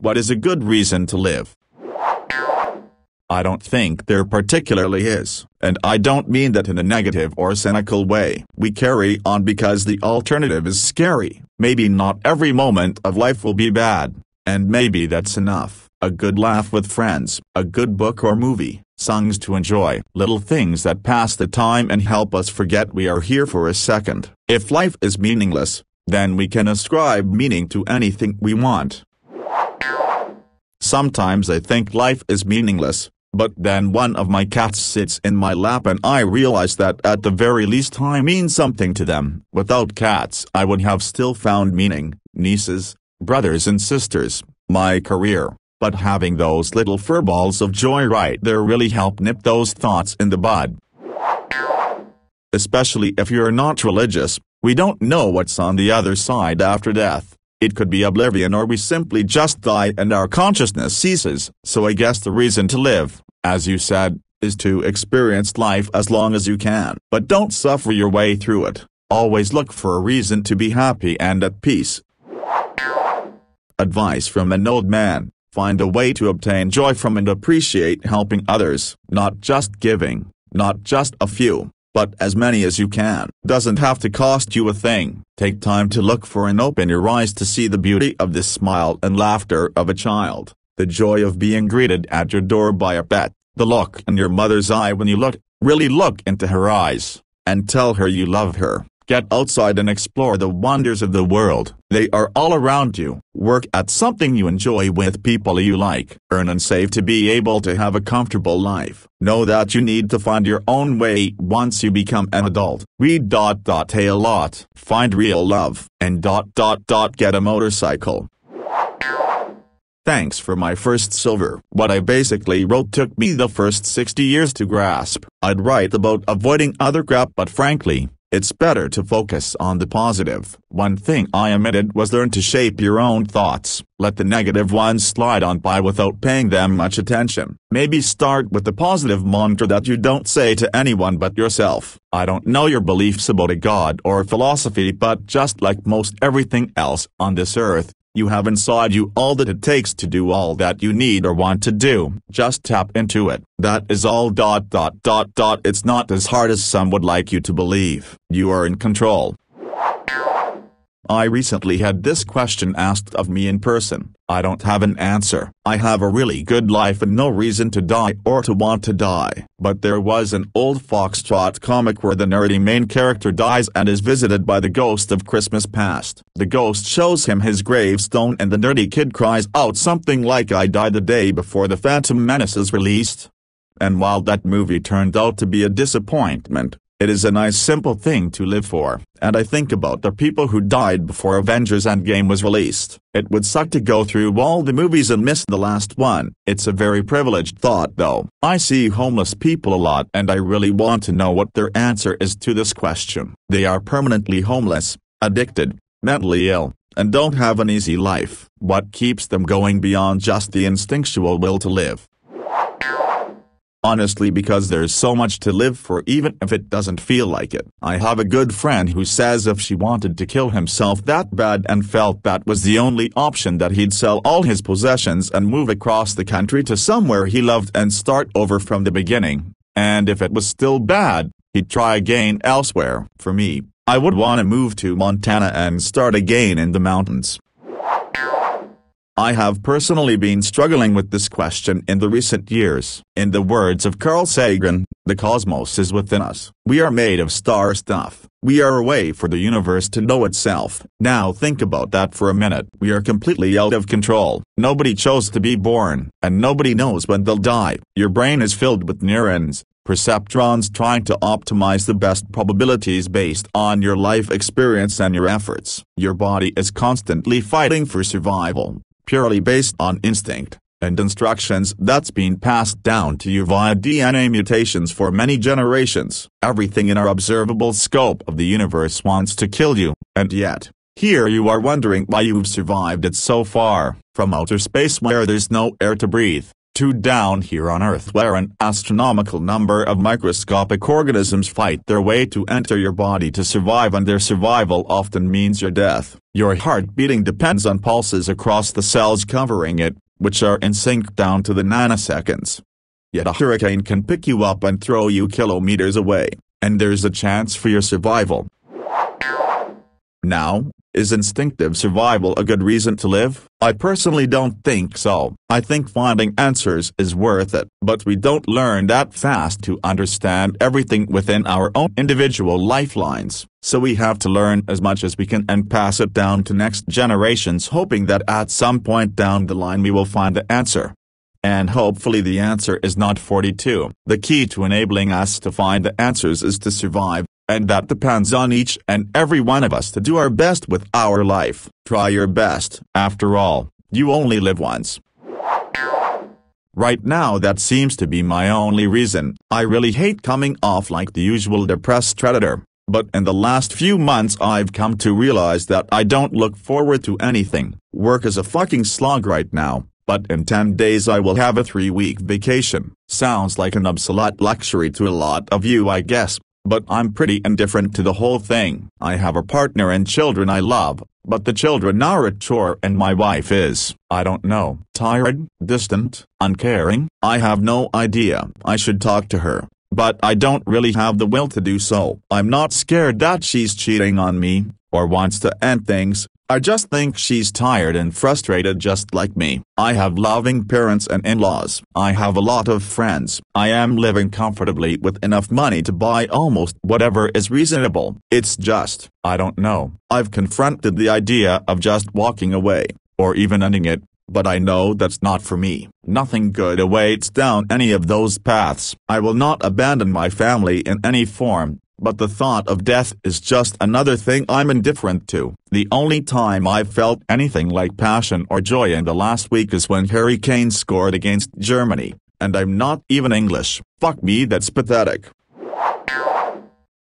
What is a good reason to live? I don't think there particularly is, and I don't mean that in a negative or cynical way. We carry on because the alternative is scary. Maybe not every moment of life will be bad, and maybe that's enough. A good laugh with friends, a good book or movie, songs to enjoy, little things that pass the time and help us forget we are here for a second. If life is meaningless, then we can ascribe meaning to anything we want. Sometimes I think life is meaningless, but then one of my cats sits in my lap and I realize that at the very least I mean something to them. Without cats I would have still found meaning, nieces, brothers and sisters, my career. But having those little furballs of joy right there really help nip those thoughts in the bud. Especially if you're not religious, we don't know what's on the other side after death. It could be oblivion or we simply just die and our consciousness ceases. So I guess the reason to live, as you said, is to experience life as long as you can. But don't suffer your way through it. Always look for a reason to be happy and at peace. Advice from an old man: find a way to obtain joy from and appreciate helping others, not just giving, not just a few, but as many as you can. Doesn't have to cost you a thing. Take time to look for and open your eyes to see the beauty of the smile and laughter of a child, the joy of being greeted at your door by a pet, the look in your mother's eye when you really look into her eyes, and tell her you love her. Get outside and explore the wonders of the world. They are all around you. Work at something you enjoy with people you like. Earn and save to be able to have a comfortable life. Know that you need to find your own way once you become an adult. Read a lot. Find real love. And get a motorcycle. Thanks for my first silver. What I basically wrote took me the first 60 years to grasp. I'd write about avoiding other crap, but frankly, it's better to focus on the positive. One thing I omitted was learn to shape your own thoughts. Let the negative ones slide on by without paying them much attention. Maybe start with the positive mantra that you don't say to anyone but yourself. I don't know your beliefs about a god or philosophy, but just like most everything else on this earth, you have inside you all that it takes to do all that you need or want to do. Just tap into it. That is all. It's not as hard as some would like you to believe. You are in control. I recently had this question asked of me in person. I don't have an answer. I have a really good life and no reason to die or to want to die. But there was an old Foxtrot comic where the nerdy main character dies and is visited by the ghost of Christmas past. The ghost shows him his gravestone and the nerdy kid cries out something like, "I died the day before the Phantom Menace is released." And while that movie turned out to be a disappointment, it is a nice simple thing to live for, and I think about the people who died before Avengers Endgame was released. It would suck to go through all the movies and miss the last one. It's a very privileged thought though. I see homeless people a lot and I really want to know what their answer is to this question. They are permanently homeless, addicted, mentally ill, and don't have an easy life. What keeps them going beyond just the instinctual will to live? Honestly, because there's so much to live for even if it doesn't feel like it. I have a good friend who says if she wanted to kill himself that bad and felt that was the only option, that he'd sell all his possessions and move across the country to somewhere he loved and start over from the beginning. And if it was still bad, he'd try again elsewhere. For me, I would want to move to Montana and start again in the mountains. I have personally been struggling with this question in the recent years. In the words of Carl Sagan, the cosmos is within us. We are made of star stuff. We are a way for the universe to know itself. Now think about that for a minute. We are completely out of control. Nobody chose to be born, and nobody knows when they'll die. Your brain is filled with neurons, perceptrons trying to optimize the best probabilities based on your life experience and your efforts. Your body is constantly fighting for survival, purely based on instinct and instructions that's been passed down to you via DNA mutations for many generations. Everything in our observable scope of the universe wants to kill you, and yet, here you are wondering why you've survived it so far. From outer space where there's no air to breathe, 2 down here on Earth where an astronomical number of microscopic organisms fight their way to enter your body to survive, and their survival often means your death. Your heart beating depends on pulses across the cells covering it, which are in sync down to the nanoseconds. Yet a hurricane can pick you up and throw you kilometers away, and there's a chance for your survival. Now, is instinctive survival a good reason to live? I personally don't think so. I think finding answers is worth it, but we don't learn that fast to understand everything within our own individual lifelines, so we have to learn as much as we can and pass it down to next generations, hoping that at some point down the line we will find the answer. And hopefully the answer is not 42. The key to enabling us to find the answers is to survive. And that depends on each and every one of us to do our best with our life. Try your best. After all, you only live once. Right now that seems to be my only reason. I really hate coming off like the usual depressed redditor, but in the last few months I've come to realize that I don't look forward to anything. Work is a fucking slog right now, but in 10 days I will have a 3-week vacation. Sounds like an obsolete luxury to a lot of you, I guess. But I'm pretty indifferent to the whole thing. I have a partner and children I love, but the children are a chore and my wife is, I don't know, tired, distant, uncaring. I have no idea. I should talk to her, but I don't really have the will to do so. I'm not scared that she's cheating on me, or wants to end things. I just think she's tired and frustrated just like me. I have loving parents and in-laws. I have a lot of friends. I am living comfortably with enough money to buy almost whatever is reasonable. It's just, I don't know. I've confronted the idea of just walking away, or even ending it, but I know that's not for me. Nothing good awaits down any of those paths. I will not abandon my family in any form. But the thought of death is just another thing I'm indifferent to. The only time I've felt anything like passion or joy in the last week is when Harry Kane scored against Germany, and I'm not even English. Fuck me, that's pathetic.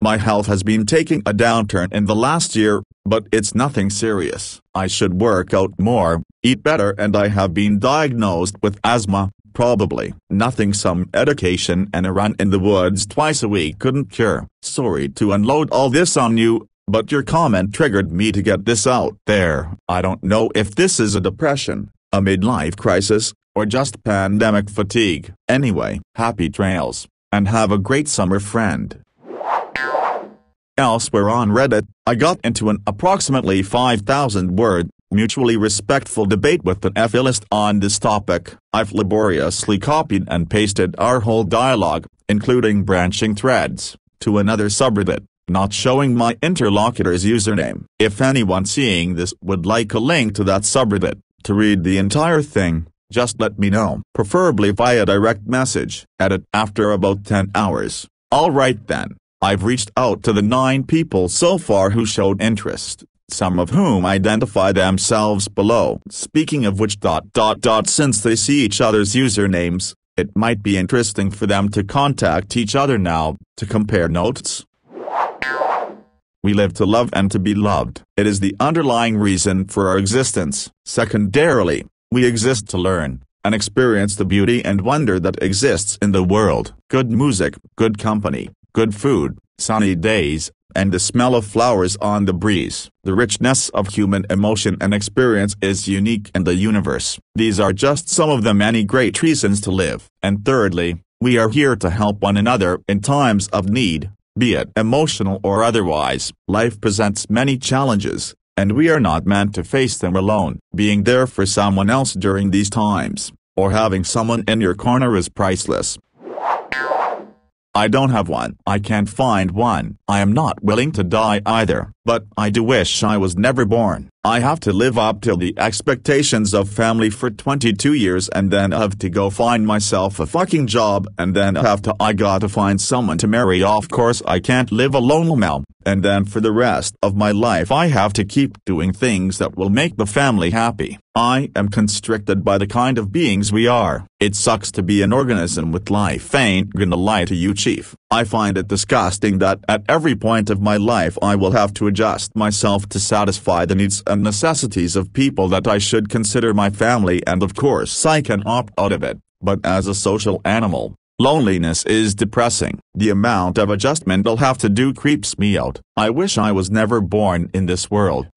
My health has been taking a downturn in the last year, but it's nothing serious. I should work out more, eat better, and I have been diagnosed with asthma. Probably nothing some medication and a run in the woods twice a week couldn't cure. Sorry to unload all this on you, but your comment triggered me to get this out there. I don't know if this is a depression, a midlife crisis, or just pandemic fatigue. Anyway, happy trails, and have a great summer, friend. Elsewhere on Reddit, I got into an approximately 5,000-word, mutually respectful debate with an F-list on this topic. I've laboriously copied and pasted our whole dialogue, including branching threads, to another subreddit, not showing my interlocutor's username. If anyone seeing this would like a link to that subreddit, to read the entire thing, just let me know. Preferably via direct message. Edit after about 10 hours. Alright then. I've reached out to the 9 people so far who showed interest, some of whom identify themselves below. Speaking of which ... since they see each other's usernames, it might be interesting for them to contact each other now, to compare notes. We live to love and to be loved. It is the underlying reason for our existence. Secondarily, we exist to learn and experience the beauty and wonder that exists in the world. Good music, good company, good food, sunny days, and the smell of flowers on the breeze. The richness of human emotion and experience is unique in the universe. These are just some of the many great reasons to live. And thirdly, we are here to help one another in times of need, be it emotional or otherwise. Life presents many challenges, and we are not meant to face them alone. Being there for someone else during these times, or having someone in your corner, is priceless. I don't have one. I can't find one. I am not willing to die either, but I do wish I was never born. I have to live up to the expectations of family for 22 years and then have to go find myself a fucking job and then I gotta find someone to marry. Of course I can't live alone now, and then for the rest of my life I have to keep doing things that will make the family happy. I am constricted by the kind of beings we are. It sucks to be an organism with life, ain't gonna lie to you, chief. I find it disgusting that at every point of my life I will have to adjust myself to satisfy the needs and necessities of people that I should consider my family, and of course I can opt out of it. But as a social animal, loneliness is depressing. The amount of adjustment I'll have to do creeps me out. I wish I was never born in this world.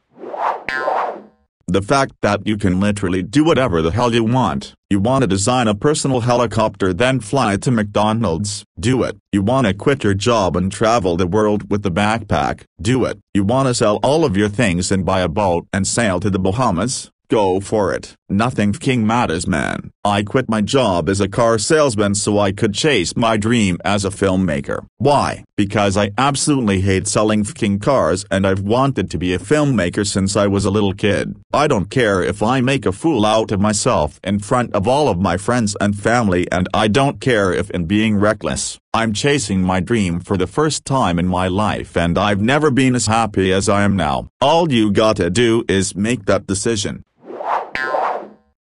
The fact that you can literally do whatever the hell you want. You want to design a personal helicopter then fly to McDonald's? Do it. You want to quit your job and travel the world with a backpack? Do it. You want to sell all of your things and buy a boat and sail to the Bahamas? Go for it. Nothing fucking matters, man. I quit my job as a car salesman so I could chase my dream as a filmmaker. Why? Because I absolutely hate selling fucking cars and I've wanted to be a filmmaker since I was a little kid. I don't care if I make a fool out of myself in front of all of my friends and family, and I don't care if in being reckless. I'm chasing my dream for the first time in my life and I've never been as happy as I am now. All you gotta do is make that decision.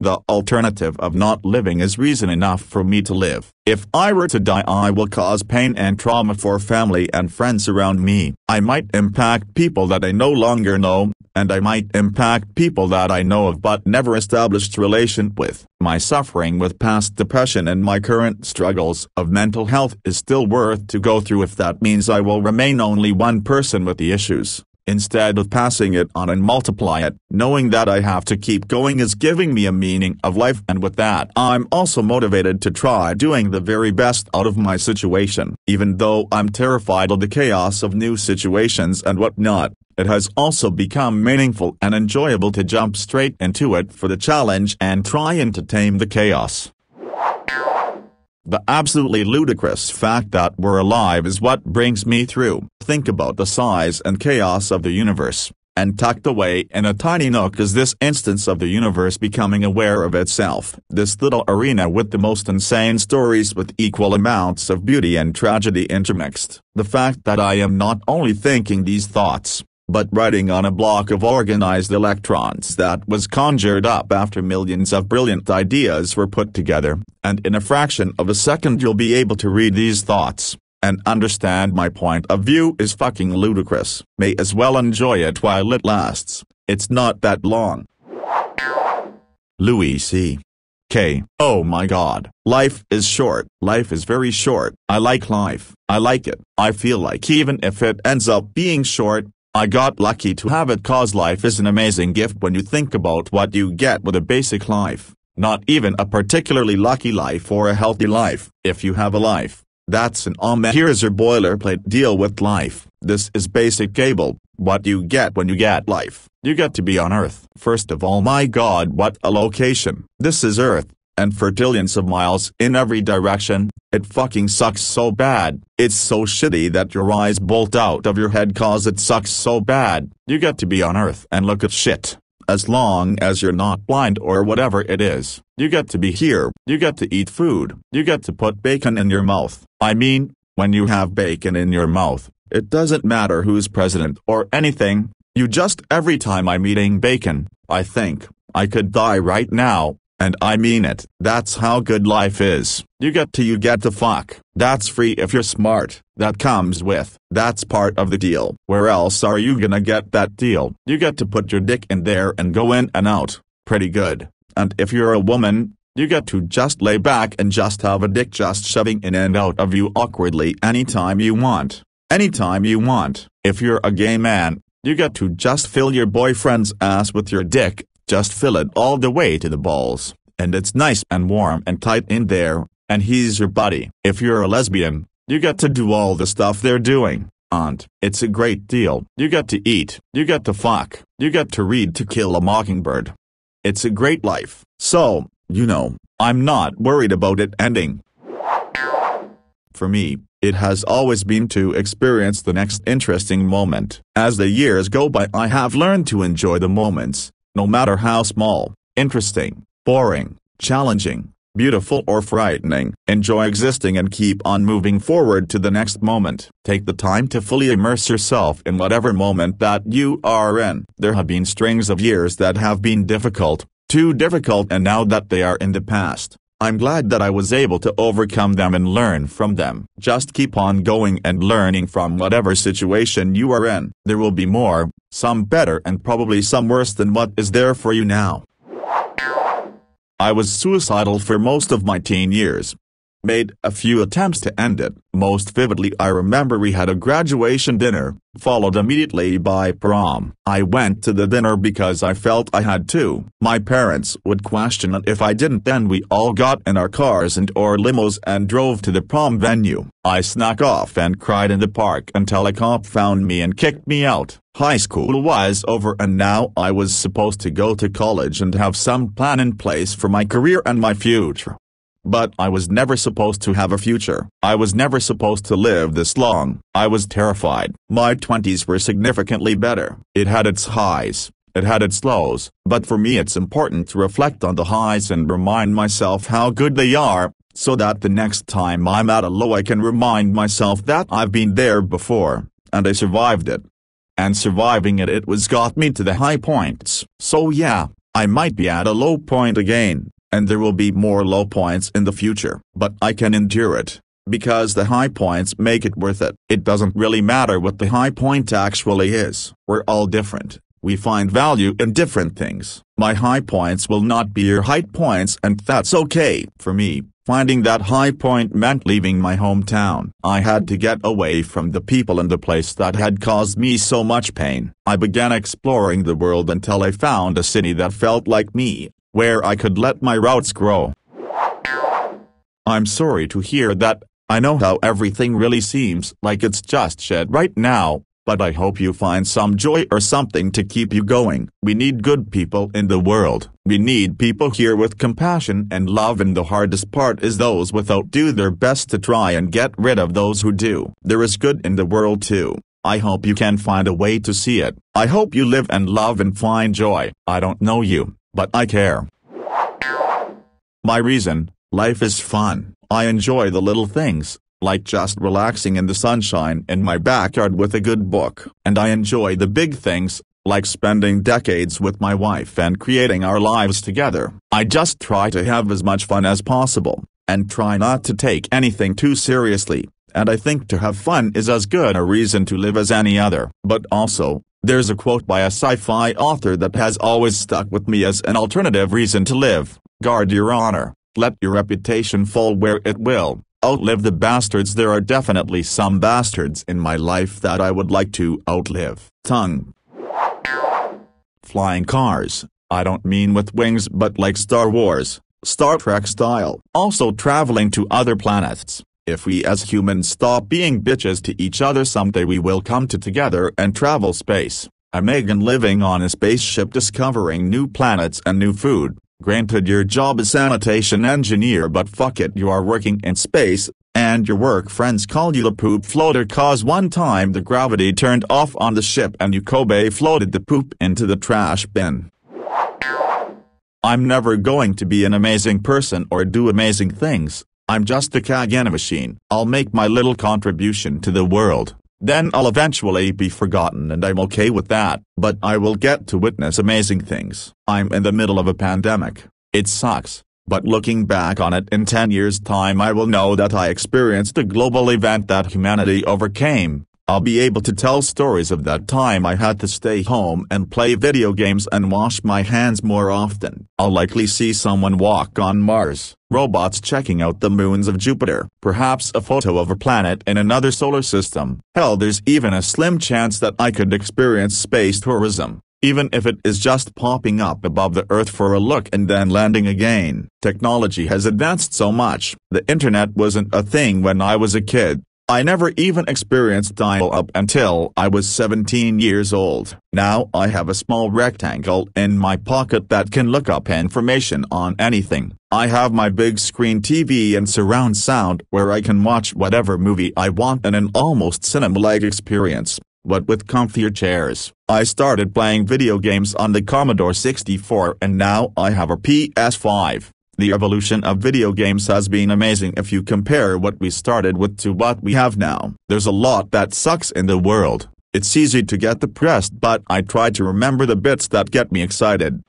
The alternative of not living is reason enough for me to live. If I were to die, I will cause pain and trauma for family and friends around me. I might impact people that I no longer know, and I might impact people that I know of but never established relation with. My suffering with past depression and my current struggles of mental health is still worth to go through if that means I will remain only one person with the issues, instead of passing it on and multiply it. Knowing that I have to keep going is giving me a meaning of life, and with that I'm also motivated to try doing the very best out of my situation. Even though I'm terrified of the chaos of new situations and whatnot, it has also become meaningful and enjoyable to jump straight into it for the challenge and try and to tame the chaos. The absolutely ludicrous fact that we're alive is what brings me through. Think about the size and chaos of the universe, and tucked away in a tiny nook is this instance of the universe becoming aware of itself. This little arena with the most insane stories with equal amounts of beauty and tragedy intermixed. The fact that I am not only thinking these thoughts, but writing on a block of organized electrons that was conjured up after millions of brilliant ideas were put together, and in a fraction of a second you'll be able to read these thoughts and understand my point of view is fucking ludicrous. May as well enjoy it while it lasts. It's not that long. Louis C.K. Oh my god. Life is short. Life is very short. I like life. I like it. I feel like even if it ends up being short, I got lucky to have it, cause life is an amazing gift when you think about what you get with a basic life. Not even a particularly lucky life or a healthy life. If you have a life, that's an amen. Here's your boilerplate deal with life. This is basic cable. What you get when you get life. You get to be on Earth. First of all, my god, what a location. This is Earth, and for trillions of miles in every direction. It fucking sucks so bad. It's so shitty that your eyes bolt out of your head cause it sucks so bad. You get to be on Earth and look at shit. As long as you're not blind or whatever it is. You get to be here. You get to eat food. You get to put bacon in your mouth. I mean, when you have bacon in your mouth, it doesn't matter who's president or anything. You just, every time I'm eating bacon, I think, I could die right now. And I mean it. That's how good life is. You get to fuck. That's free if you're smart. That comes with. That's part of the deal. Where else are you gonna get that deal? You get to put your dick in there and go in and out. Pretty good. And if you're a woman, you get to just lay back and just have a dick just shoving in and out of you awkwardly anytime you want. Anytime you want. If you're a gay man, you get to just fill your boyfriend's ass with your dick. Just fill it all the way to the balls, and it's nice and warm and tight in there, and he's your buddy. If you're a lesbian, you get to do all the stuff they're doing, and it's a great deal. You get to eat, you get to fuck, you get to read To Kill a Mockingbird. It's a great life. So, you know, I'm not worried about it ending. For me, it has always been to experience the next interesting moment. As the years go by, I have learned to enjoy the moments. No matter how small, interesting, boring, challenging, beautiful or frightening. Enjoy existing and keep on moving forward to the next moment. Take the time to fully immerse yourself in whatever moment that you are in. There have been strings of years that have been difficult, too difficult, and now that they are in the past, I'm glad that I was able to overcome them and learn from them. Just keep on going and learning from whatever situation you are in. There will be more, some better and probably some worse than what is there for you now. I was suicidal for most of my teen years. Made a few attempts to end it. Most vividly I remember we had a graduation dinner, followed immediately by prom. I went to the dinner because I felt I had to. My parents would question it if I didn't, then we all got in our cars and or limos and drove to the prom venue. I snuck off and cried in the park until a cop found me and kicked me out. High school was over and now I was supposed to go to college and have some plan in place for my career and my future. But I was never supposed to have a future. I was never supposed to live this long. I was terrified. My 20s were significantly better. It had its highs. It had its lows. But for me it's important to reflect on the highs and remind myself how good they are, so that the next time I'm at a low I can remind myself that I've been there before, and I survived it. And surviving it was got me to the high points. So yeah, I might be at a low point again. And there will be more low points in the future, but I can endure it, because the high points make it worth it. It doesn't really matter what the high point actually is. We're all different. We find value in different things. My high points will not be your high points, and that's okay. For me, finding that high point meant leaving my hometown. I had to get away from the people and the place that had caused me so much pain. I began exploring the world until I found a city that felt like me, where I could let my roots grow. I'm sorry to hear that. I know how everything really seems like it's just shit right now, but I hope you find some joy or something to keep you going. We need good people in the world. We need people here with compassion and love, and the hardest part is those without do their best to try and get rid of those who do. There is good in the world too. I hope you can find a way to see it. I hope you live and love and find joy. I don't know you, but I care. My reason: life is fun. I enjoy the little things, like just relaxing in the sunshine in my backyard with a good book. And I enjoy the big things, like spending decades with my wife and creating our lives together. I just try to have as much fun as possible, and try not to take anything too seriously. And I think to have fun is as good a reason to live as any other. But also, there's a quote by a sci-fi author that has always stuck with me as an alternative reason to live: guard your honor, let your reputation fall where it will, outlive the bastards. There are definitely some bastards in my life that I would like to outlive. Tongue. Flying cars. I don't mean with wings, but like Star Wars, Star Trek style. Also traveling to other planets. If we as humans stop being bitches to each other, someday we will come together and travel space. Imagine living on a spaceship discovering new planets and new food. Granted, your job is sanitation engineer, but fuck it, you are working in space, and your work friends call you the poop floater cause one time the gravity turned off on the ship and you Kobe floated the poop into the trash bin. I'm never going to be an amazing person or do amazing things. I'm just a Kagana machine. I'll make my little contribution to the world, then I'll eventually be forgotten, and I'm okay with that. But I will get to witness amazing things. I'm in the middle of a pandemic. It sucks, but looking back on it in 10 years' time I will know that I experienced a global event that humanity overcame. I'll be able to tell stories of that time I had to stay home and play video games and wash my hands more often. I'll likely see someone walk on Mars, robots checking out the moons of Jupiter, perhaps a photo of a planet in another solar system. Hell, there's even a slim chance that I could experience space tourism, even if it is just popping up above the Earth for a look and then landing again. Technology has advanced so much. The internet wasn't a thing when I was a kid. I never even experienced dial-up until I was 17 years old. Now I have a small rectangle in my pocket that can look up information on anything. I have my big screen TV and surround sound where I can watch whatever movie I want in an almost cinema-like experience, but with comfier chairs. I started playing video games on the Commodore 64 and now I have a PS5. The evolution of video games has been amazing if you compare what we started with to what we have now. There's a lot that sucks in the world. It's easy to get depressed, but I try to remember the bits that get me excited.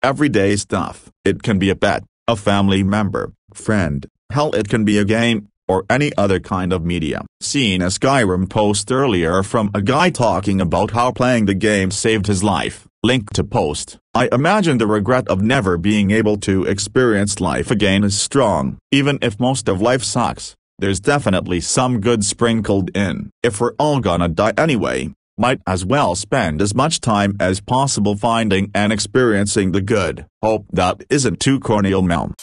Everyday stuff. It can be a pet, a family member, friend, hell, it can be a game. or any other kind of media. Seen a Skyrim post earlier from a guy talking about how playing the game saved his life. Link to post. I imagine the regret of never being able to experience life again is strong. Even if most of life sucks, there's definitely some good sprinkled in. If we're all gonna die anyway, might as well spend as much time as possible finding and experiencing the good. Hope that isn't too corny, Mel.